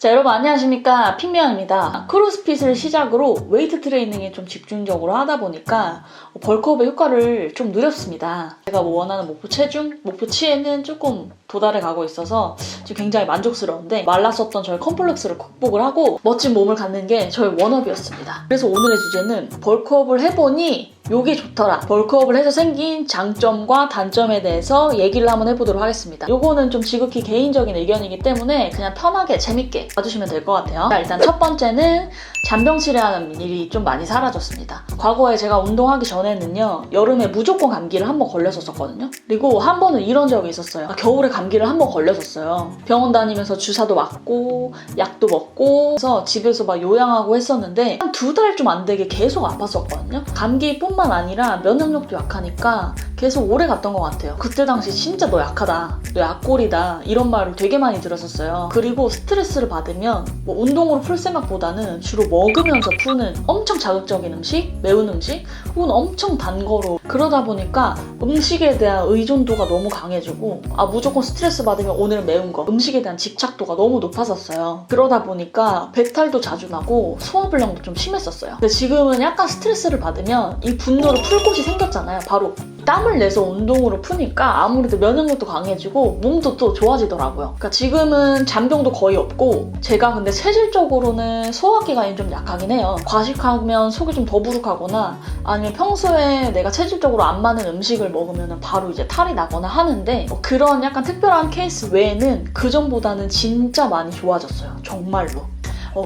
자, 여러분 안녕하십니까, 핑미영입니다. 크로스핏을 시작으로 웨이트 트레이닝에 좀 집중적으로 하다 보니까 벌크업의 효과를 좀 누렸습니다. 제가 원하는 목표 체중, 목표치에는 조금 도달해 가고 있어서 지금 굉장히 만족스러운데, 말랐었던 저의 컴플렉스를 극복을 하고 멋진 몸을 갖는 게 저의 워너비였습니다. 그래서 오늘의 주제는 벌크업을 해보니 요게 좋더라, 벌크업을 해서 생긴 장점과 단점에 대해서 얘기를 한번 해보도록 하겠습니다. 요거는 좀 지극히 개인적인 의견이기 때문에 그냥 편하게 재밌게 봐주시면 될 것 같아요. 자, 일단 첫 번째는 잔병치레하는 일이 좀 많이 사라졌습니다. 과거에 제가 운동하기 전에는요, 여름에 무조건 감기를 한번 걸렸었거든요. 그리고 한 번은 이런 적이 있었어요. 겨울에 감기를 한번 걸렸었어요. 병원 다니면서 주사도 맞고 약도 먹고 해서 집에서 막 요양하고 했었는데 한 2달 좀 안 되게 계속 아팠었거든요. 감기뿐만 아니라 면역력도 약하니까 계속 오래 갔던 것 같아요. 그때 당시 진짜 너 약하다, 너 약골이다, 이런 말을 되게 많이 들었었어요. 그리고 스트레스를 받으면 뭐 운동으로 풀 생각보다는 주로 먹으면서 푸는 엄청 자극적인 음식, 매운 음식, 혹은 엄청 단 거로, 그러다 보니까 음식에 대한 의존도가 너무 강해지고, 무조건 스트레스 받으면 오늘 매운 거, 음식에 대한 집착도가 너무 높아졌어요. 그러다 보니까 배탈도 자주 나고 소화불량도 좀 심했었어요. 근데 지금은 약간 스트레스를 받으면 이 분노를 풀 곳이 생겼잖아요. 바로 땀을 내서 운동으로 푸니까 아무래도 면역력도 강해지고 몸도 또 좋아지더라고요. 그러니까 지금은 잔병도 거의 없고, 제가 근데 체질적으로는 소화기관이 좀 약하긴 해요. 과식하면 속이 좀 더부룩하거나 아니면 평소에 내가 체질적으로 안 맞는 음식을 먹으면 바로 이제 탈이 나거나 하는데, 그런 약간 특별한 케이스 외에는 그전보다는 진짜 많이 좋아졌어요. 정말로.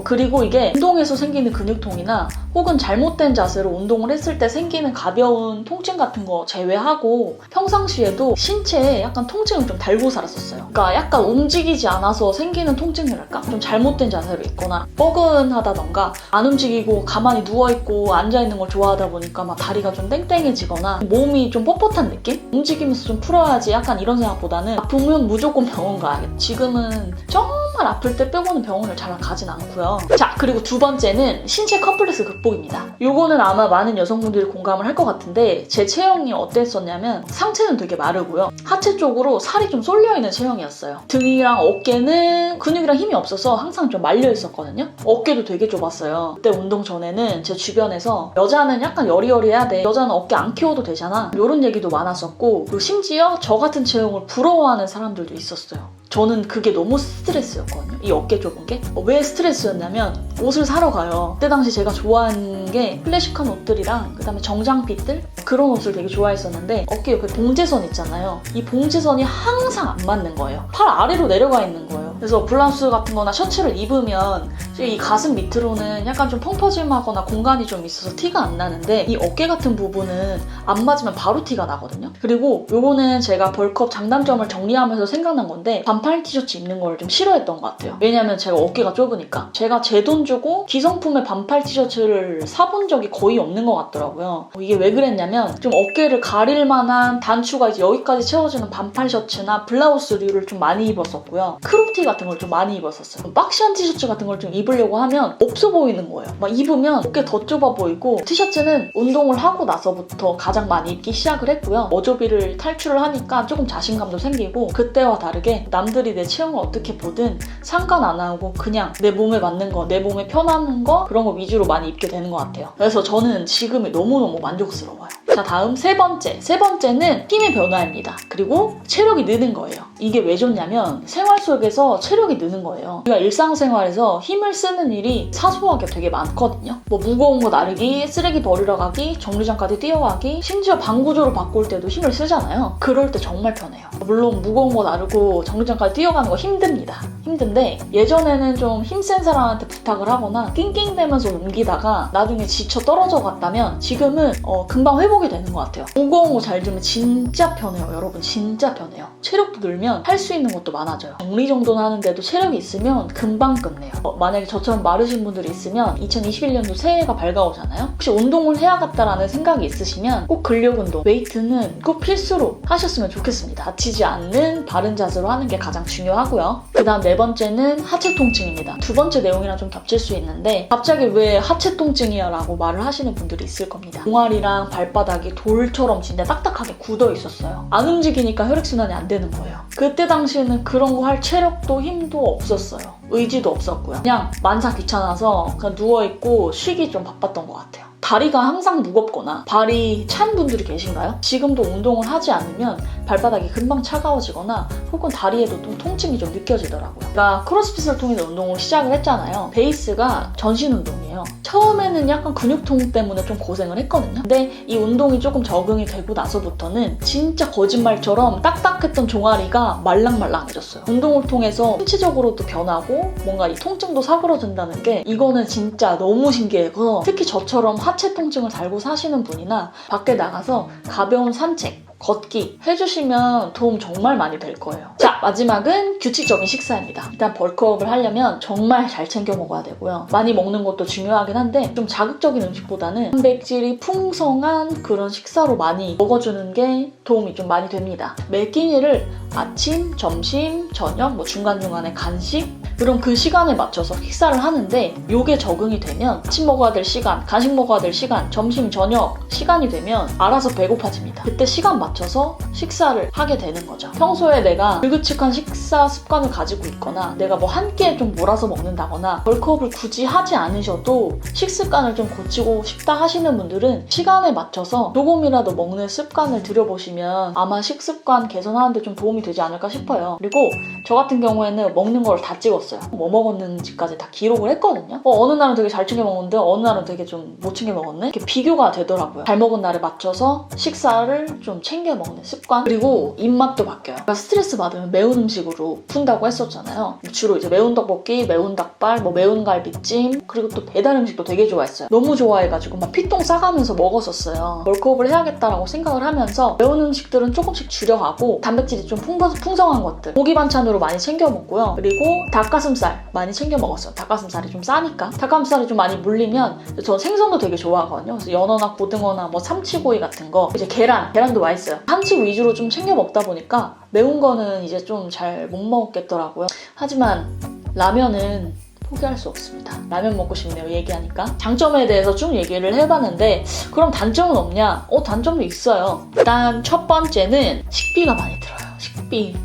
그리고 이게 운동에서 생기는 근육통이나 혹은 잘못된 자세로 운동을 했을 때 생기는 가벼운 통증 같은 거 제외하고 평상시에도 신체에 약간 통증을 좀 달고 살았었어요. 그러니까 약간 움직이지 않아서 생기는 통증이랄까? 좀 잘못된 자세로 있거나 뻐근하다던가 안 움직이고 가만히 누워있고 앉아있는 걸 좋아하다 보니까 막 다리가 좀 땡땡해지거나 몸이 좀 뻣뻣한 느낌? 움직이면서 좀 풀어야지, 약간 이런 생각보다는 아프면 무조건 병원 가야겠다. 지금은 정말 아플 때 빼고는 병원을 잘 가진 않고요. 자, 그리고 두 번째는 신체 컴플렉스 극복입니다. 요거는 아마 많은 여성분들이 공감을 할 것 같은데, 제 체형이 어땠었냐면 상체는 되게 마르고요, 하체 쪽으로 살이 좀 쏠려있는 체형이었어요. 등이랑 어깨는 근육이랑 힘이 없어서 항상 좀 말려 있었거든요. 어깨도 되게 좁았어요. 그때 운동 전에는 제 주변에서 여자는 약간 여리여리해야 돼, 여자는 어깨 안 키워도 되잖아, 이런 얘기도 많았었고, 그리고 심지어 저 같은 체형을 부러워하는 사람들도 있었어요. 저는 그게 너무 스트레스였거든요. 이 어깨 좁은 게. 왜 스트레스였냐면, 옷을 사러 가요. 그때 당시 제가 좋아하는 게 클래식한 옷들이랑 그다음에 정장핏들, 그런 옷을 되게 좋아했었는데, 어깨 옆에 봉제선 있잖아요. 이 봉제선이 항상 안 맞는 거예요. 팔 아래로 내려가 있는 거예요. 그래서 블라우스 같은 거나 셔츠를 입으면 이 가슴 밑으로는 약간 좀 펑퍼짐하거나 공간이 좀 있어서 티가 안 나는데, 이 어깨 같은 부분은 안 맞으면 바로 티가 나거든요. 그리고 요거는 제가 벌크업 장단점을 정리하면서 생각난 건데, 반팔 티셔츠 입는 걸 좀 싫어했던 것 같아요. 왜냐면 제가 어깨가 좁으니까. 제가 제 돈 주고 기성품의 반팔 티셔츠를 사본 적이 거의 없는 것 같더라고요. 이게 왜 그랬냐면, 좀 어깨를 가릴 만한 단추가 이제 여기까지 채워지는 반팔 셔츠나 블라우스류를 좀 많이 입었었고요. 크롭티 같은 걸 좀 많이 입었었어요. 박시한 티셔츠 같은 걸 좀 입으려고 하면 없어 보이는 거예요. 막 입으면 어깨 더 좁아 보이고, 티셔츠는 운동을 하고 나서부터 가장 많이 입기 시작을 했고요. 어조비를 탈출을 하니까 조금 자신감도 생기고, 그때와 다르게 남들이 내 체형을 어떻게 보든 상관 안 하고 그냥 내 몸에 맞는 거, 내 몸에 편한 거, 그런 거 위주로 많이 입게 되는 것 같아요. 그래서 저는 지금이 너무너무 만족스러워요. 자, 다음 세 번째는 힘의 변화입니다. 그리고 체력이 느는 거예요. 이게 왜 좋냐면, 생활 속에서 체력이 느는 거예요. 우리가 일상생활에서 힘을 쓰는 일이 사소하게 되게 많거든요. 뭐 무거운 거 나르기, 쓰레기 버리러 가기, 정류장까지 뛰어가기, 심지어 방구조로 바꿀 때도 힘을 쓰잖아요. 그럴 때 정말 편해요. 물론 무거운 거 나르고 정류장까지 뛰어가는 거 힘듭니다. 힘든데, 예전에는 좀 힘센 사람한테 부탁을 하거나 낑낑대면서 옮기다가 나중에 지쳐 떨어져 갔다면, 지금은 금방 회복이 되는 것 같아요. 무거운 거 잘 들면 진짜 편해요. 여러분, 진짜 편해요. 체력도 늘면 할 수 있는 것도 많아져요. 정리정돈 하는데도 체력이 있으면 금방 끝내요. 만약에 저처럼 마르신 분들이 있으면 2021년도 새해가 밝아오잖아요. 혹시 운동을 해야겠다라는 생각이 있으시면 꼭 근력 운동, 웨이트는 꼭 필수로 하셨으면 좋겠습니다. 지치지 않는 바른 자세로 하는 게 가장 중요하고요. 그 다음 네 번째는 하체 통증입니다. 두 번째 내용이랑 좀 겹칠 수 있는데 갑자기 왜 하체 통증이야 라고 말을 하시는 분들이 있을 겁니다. 종아리랑 발바닥이 돌처럼 진짜 딱딱하게 굳어 있었어요. 안 움직이니까 혈액순환이 안 되는 거예요. 그때 당시에는 그런 거 할 체력도 힘도 없었어요. 의지도 없었고요. 그냥 만사 귀찮아서 그냥 누워있고 쉬기 좀 바빴던 것 같아요. 다리가 항상 무겁거나 발이 찬 분들이 계신가요? 지금도 운동을 하지 않으면 발바닥이 금방 차가워지거나 혹은 다리에도 좀 통증이 좀 느껴지더라고요. 그러니까 크로스핏을 통해서 운동을 시작을 했잖아요. 베이스가 전신 운동이에요. 처음에는 약간 근육통 때문에 좀 고생을 했거든요. 근데 이 운동이 조금 적응이 되고 나서부터는 진짜 거짓말처럼 딱딱했던 종아리가 말랑말랑해졌어요. 운동을 통해서 신체적으로도 변하고 뭔가 이 통증도 사그러진다는 게 이거는 진짜 너무 신기해서 특히 저처럼 하체 통증을 달고 사시는 분이나 밖에 나가서 가벼운 산책, 걷기 해주시면 도움 정말 많이 될 거예요. 자, 마지막은 규칙적인 식사입니다. 일단 벌크업을 하려면 정말 잘 챙겨 먹어야 되고요. 많이 먹는 것도 중요하긴 한데 좀 자극적인 음식보다는 단백질이 풍성한 그런 식사로 많이 먹어주는 게 도움이 좀 많이 됩니다. 매 끼니를 아침, 점심, 저녁, 뭐 중간중간에 간식 그럼 그 시간에 맞춰서 식사를 하는데 이게 적응이 되면 아침 먹어야 될 시간, 간식 먹어야 될 시간, 점심, 저녁 시간이 되면 알아서 배고파집니다. 그때 시간 맞춰서 식사를 하게 되는 거죠. 평소에 내가 불규칙한 식사 습관을 가지고 있거나 내가 뭐 한 끼에 좀 몰아서 먹는다거나 벌크업을 굳이 하지 않으셔도 식습관을 좀 고치고 싶다 하시는 분들은 시간에 맞춰서 조금이라도 먹는 습관을 들여보시면 아마 식습관 개선하는 데 좀 도움이 되지 않을까 싶어요. 그리고 저 같은 경우에는 먹는 걸 다 찍었어요. 뭐 먹었는지까지 다 기록을 했거든요. 어느 날은 되게 잘 챙겨 먹었는데 어느 날은 되게 좀 못 챙겨 먹었네? 이렇게 비교가 되더라고요. 잘 먹은 날에 맞춰서 식사를 좀 챙겨 먹는 습관. 그리고 입맛도 바뀌어요. 그러니까 스트레스 받으면 매운 음식으로 푼다고 했었잖아요. 주로 이제 매운 떡볶이, 매운 닭발, 뭐 매운 갈비찜 그리고 또 배달 음식도 되게 좋아했어요. 너무 좋아해가지고 막 피똥 싸가면서 먹었었어요. 벌크업을 해야겠다라고 생각을 하면서 매운 음식들은 조금씩 줄여가고 단백질이 좀 풍성한 것들 고기 반찬으로 많이 챙겨 먹고요. 그리고 닭가슴살 많이 챙겨 먹었어요. 닭가슴살이 좀 싸니까. 닭가슴살이 좀 많이 물리면 저 생선도 되게 좋아하거든요. 그래서 연어나 고등어나 뭐 참치구이 같은 거 이제 계란도 맛있어요. 한식 위주로 좀 챙겨 먹다 보니까 매운 거는 이제 좀 잘 못 먹겠더라고요. 하지만 라면은 포기할 수 없습니다. 라면 먹고 싶네요, 얘기하니까. 장점에 대해서 쭉 얘기를 해봤는데 그럼 단점은 없냐? 단점도 있어요. 일단 첫 번째는 식비가 많이 들어요. 식비.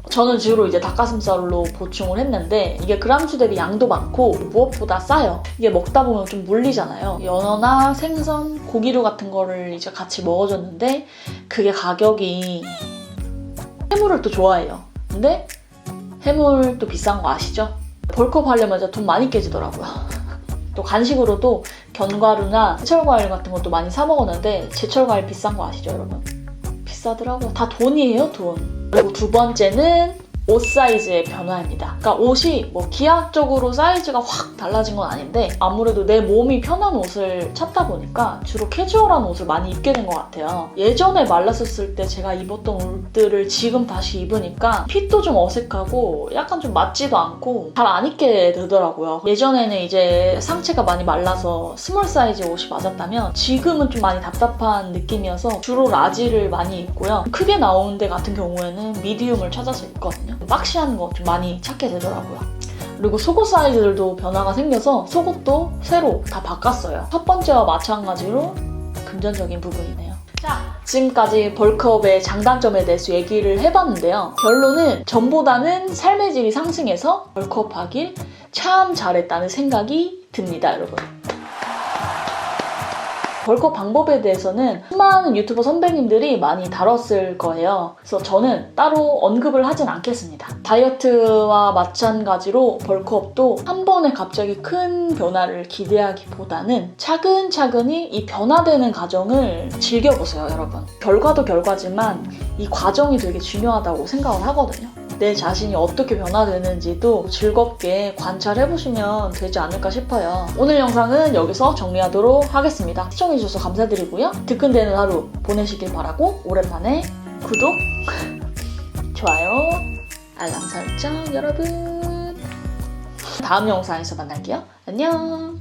저는 주로 이제 닭가슴살로 보충을 했는데 이게 그람수 대비 양도 많고 무엇보다 싸요. 이게 먹다 보면 좀 물리잖아요. 연어나 생선, 고기류 같은 거를 이제 같이 먹어줬는데 그게 가격이 해물을 또 좋아해요. 근데 해물도 비싼 거 아시죠? 벌크업 하려면 진짜 돈 많이 깨지더라고요. 또 간식으로도 견과류나 제철과일 같은 것도 많이 사 먹었는데 제철과일 비싼 거 아시죠, 여러분? 비싸더라고요. 다 돈이에요, 돈. 그리고 두 번째는 옷 사이즈의 변화입니다. 그러니까 옷이 뭐 기하학적으로 사이즈가 확 달라진 건 아닌데 아무래도 내 몸이 편한 옷을 찾다 보니까 주로 캐주얼한 옷을 많이 입게 된 것 같아요. 예전에 말랐었을 때 제가 입었던 옷들을 지금 다시 입으니까 핏도 좀 어색하고 약간 좀 맞지도 않고 잘 안 입게 되더라고요. 예전에는 이제 상체가 많이 말라서 스몰 사이즈 옷이 맞았다면 지금은 좀 많이 답답한 느낌이어서 주로 라지를 많이 입고요. 크게 나오는 데 같은 경우에는 미디움을 찾아서 입거든요. 박시한 거 좀 많이 찾게 되더라고요. 그리고 속옷 사이즈들도 변화가 생겨서 속옷도 새로 다 바꿨어요. 첫 번째와 마찬가지로 금전적인 부분이네요. 자, 지금까지 벌크업의 장단점에 대해서 얘기를 해봤는데요. 결론은 전보다는 삶의 질이 상승해서 벌크업 하길 참 잘했다는 생각이 듭니다, 여러분. 벌크업 방법에 대해서는 수많은 유튜버 선배님들이 많이 다뤘을 거예요. 그래서 저는 따로 언급을 하진 않겠습니다. 다이어트와 마찬가지로 벌크업도 한 번에 갑자기 큰 변화를 기대하기보다는 차근차근히 이 변화되는 과정을 즐겨보세요, 여러분. 결과도 결과지만 이 과정이 되게 중요하다고 생각을 하거든요. 내 자신이 어떻게 변화되는지도 즐겁게 관찰해보시면 되지 않을까 싶어요. 오늘 영상은 여기서 정리하도록 하겠습니다. 시청해주셔서 감사드리고요. 뜨끈대는 하루 보내시길 바라고 오랜만에 구독, 좋아요, 알람 설정 여러분. 다음 영상에서 만날게요. 안녕.